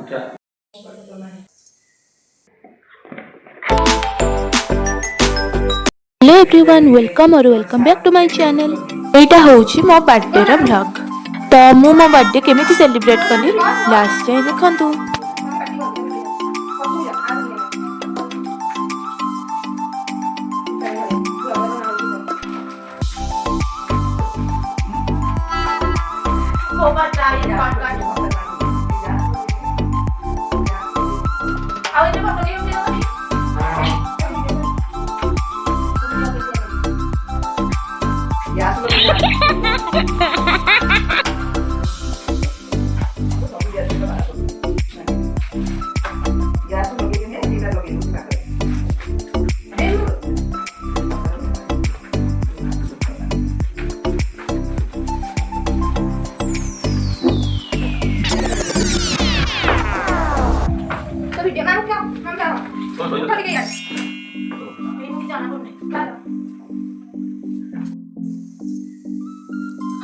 Hello everyone, welcome और welcome back to my channel. एटा होची मो बर्थडे रा व्लॉग। तो मु मो बर्थडे केमिति सेलिब्रेट कली लास्ट जाय देखंतु।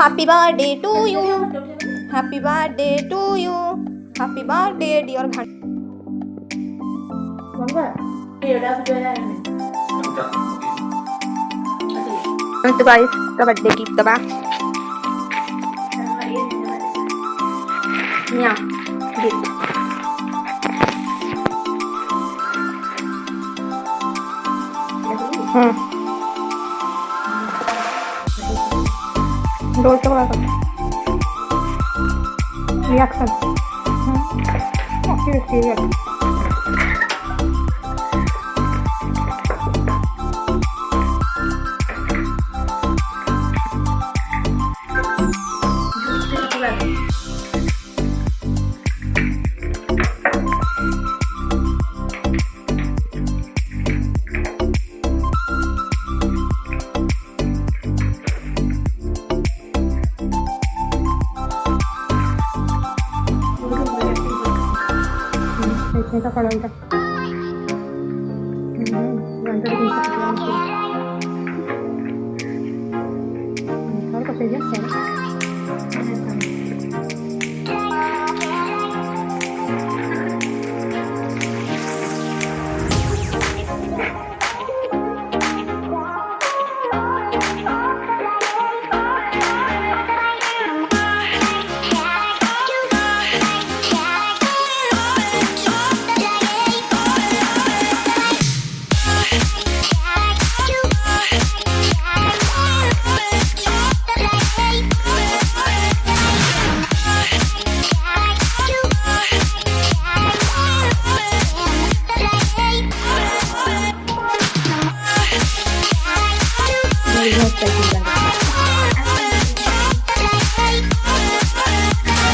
Happy birthday to you. Happy birthday to you. Happy birthday dear Bhan. तो गाइस का बर्थडे गिफ्ट दबा या गिफ्ट डोर से बड़ा रिएक्शन सीरियस ऐसा पड़ा था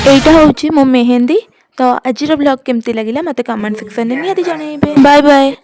एटा होची मो मेहंदी। तो आज व्लॉग केमती लगिला मते कमेंट सेक्शन में निहाती जणाइबे। Bye bye.